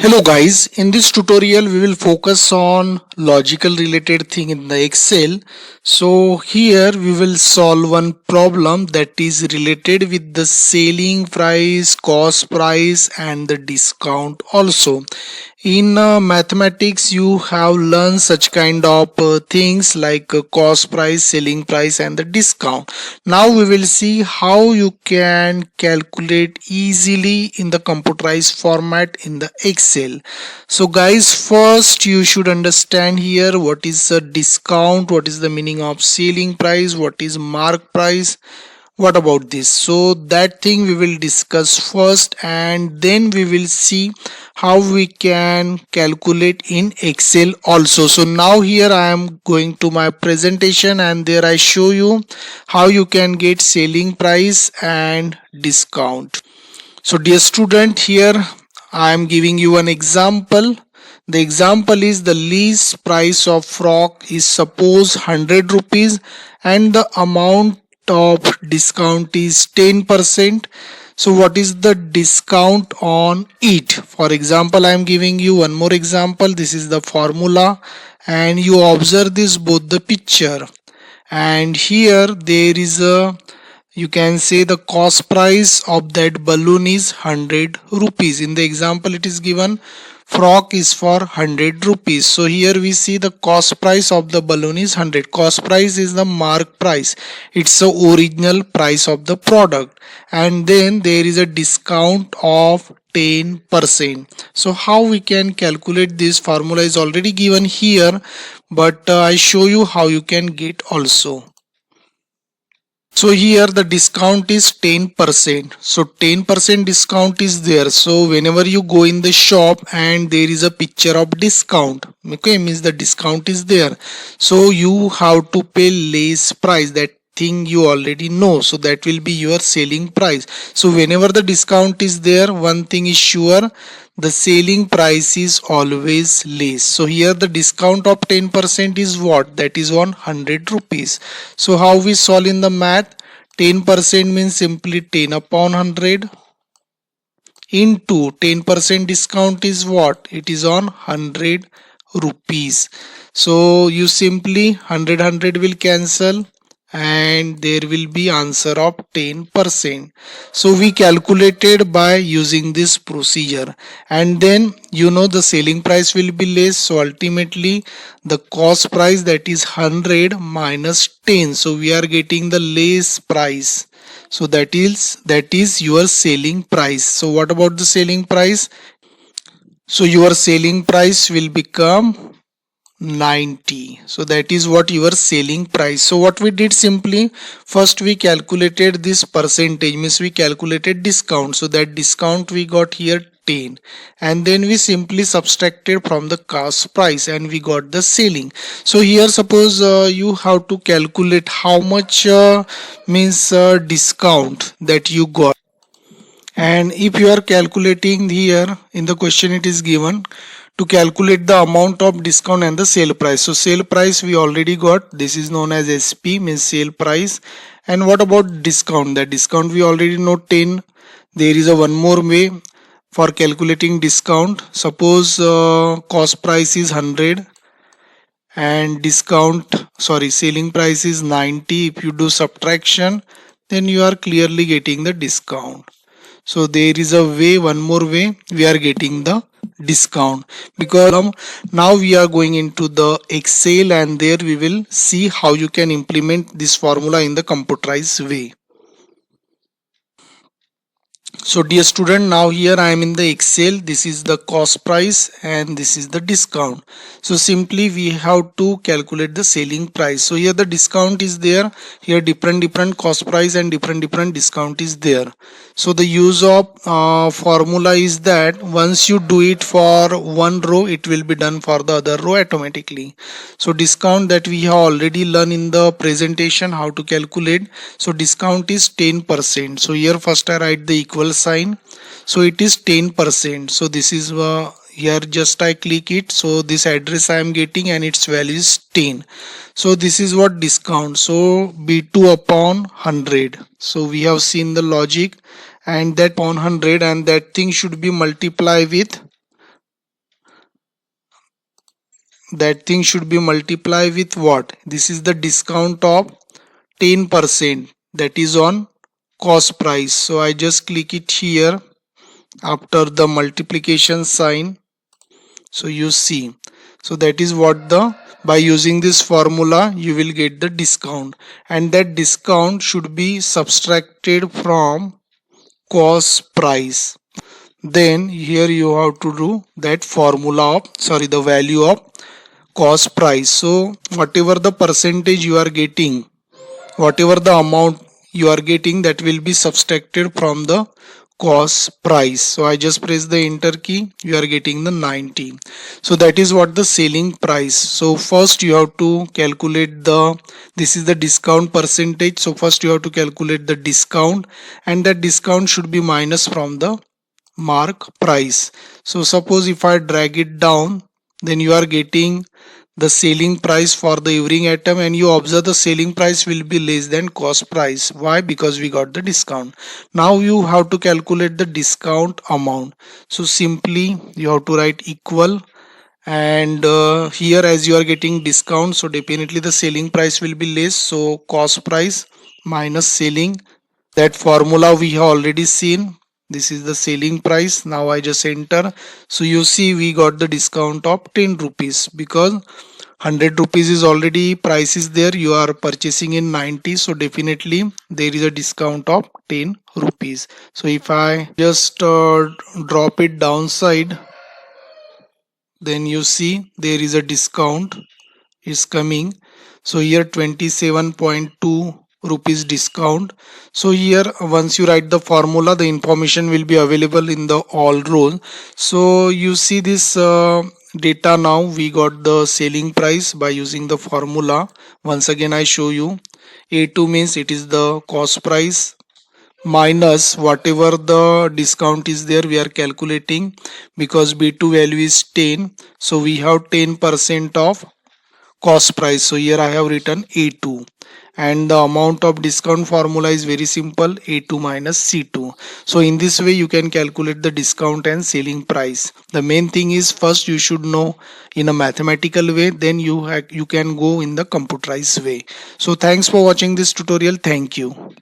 Hello guys, in this tutorial we will focus on logical related thing in the Excel. So here we will solve one problem that is related with the selling price, cost price and the discount also. In mathematics you have learned such kind of things like cost price, selling price and the discount. Now we will see how you can calculate easily in the computerized format in the Excel. So guys, first you should understand here what is a discount, what is the meaning of selling price, what is mark price. What about this? So that thing we will discuss first and then we will see how we can calculate in Excel also. So now here I am going to my presentation and there I show you how you can get selling price and discount. So dear student, here I am giving you an example. The example is the lease price of frock is suppose 100 rupees and the amount of discount is 10%. So what is the discount on it? For example, I am giving you one more example. This is the formula and you observe this both the picture, and here there is a, you can say the cost price of that balloon is 100 rupees. In the example it is given frock is for 100 rupees. So here we see the cost price of the balloon is 100. Cost price is the mark price. It's the original price of the product. And then there is a discount of 10%. So how we can calculate this? Formula is already given here, but I show you how you can get also. So here the discount is 10%. So 10% discount is there. So whenever you go in the shop and there is a picture of discount, okay, means the discount is there. So you have to pay less price. That thing you already know. So that will be your selling price. So whenever the discount is there, one thing is sure, the selling price is always less. So here the discount of 10% is what? That is 100 rupees. So how we solve in the math? 10% means simply 10 upon 100 into 10% discount is what? It is on 100 rupees. So you simply 100 will cancel and there will be answer of 10%. So we calculated by using this procedure, and then you know the selling price will be less. So ultimately the cost price, that is 100 minus 10. So we are getting the less price. So that is your selling price. So what about the selling price? So your selling price will become 90. So that is what your selling price. So what we did, simply first we calculated this percentage, means we calculated discount. So that discount we got here 10, and then we simply subtracted from the cost price and we got the selling. So here suppose you have to calculate how much means discount that you got. And if you are calculating here in the question, it is given to calculate the amount of discount and the sale price. So sale price we already got. This is known as SP, means sale price. And what about discount? The discount we already know 10. There is a one more way for calculating discount. Suppose cost price is 100 and selling price is 90. If you do subtraction, then you are clearly getting the discount. So there is a way, one more way we are getting the discount, because now we are going into the Excel and there we will see how you can implement this formula in the computerized way. So dear student, now here I am in the Excel. This is the cost price and this is the discount. So simply we have to calculate the selling price. So here the discount is there. Here different cost price and different discount is there. So the use of formula is that once you do it for one row, it will be done for the other row automatically. So discount that we have already learned in the presentation how to calculate. So discount is 10%. So here first I write the equal sign. So it is 10%. So this is here just I click it. So this address I am getting and its value is 10. So this is what discount. So B2 upon 100. So we have seen the logic, and that upon 100, and that thing should be multiplied with that thing should be multiplied with what? This is the discount of 10%, that is on cost price. So I just click it here after the multiplication sign. So you see, so that is what the, by using this formula you will get the discount, and that discount should be subtracted from cost price. Then here you have to do that formula of, sorry, the value of cost price. So whatever the percentage you are getting, whatever the amount you are getting, that will be subtracted from the cost price. So I just press the enter key, you are getting the 90. So that is what the selling price. So first you have to calculate the, this is the discount percentage. So first you have to calculate the discount, and that discount should be minus from the mark price. So suppose if I drag it down, then you are getting the selling price for the every item, and you observe the selling price will be less than cost price. Why? Because we got the discount. Now you have to calculate the discount amount. So simply you have to write equal, and here as you are getting discount, so definitely the selling price will be less, so cost price minus selling. That formula we have already seen. This is the selling price. Now I just enter. So you see we got the discount of 10 rupees, because 100 rupees is already price is there, you are purchasing in 90, so definitely there is a discount of 10 rupees. So if I just drop it downside, then you see there is a discount is coming. So here 27.2 rupees discount. So here once you write the formula, the information will be available in the all rows. So you see this data. Now we got the selling price by using the formula. Once again I show you, A2 means it is the cost price minus whatever the discount is there we are calculating, because B2 value is 10, so we have 10% of cost price. So here I have written A2, and the amount of discount formula is very simple, A2 minus C2. So in this way you can calculate the discount and selling price. The main thing is first you should know in a mathematical way, then you can go in the computerized way. So thanks for watching this tutorial. Thank you.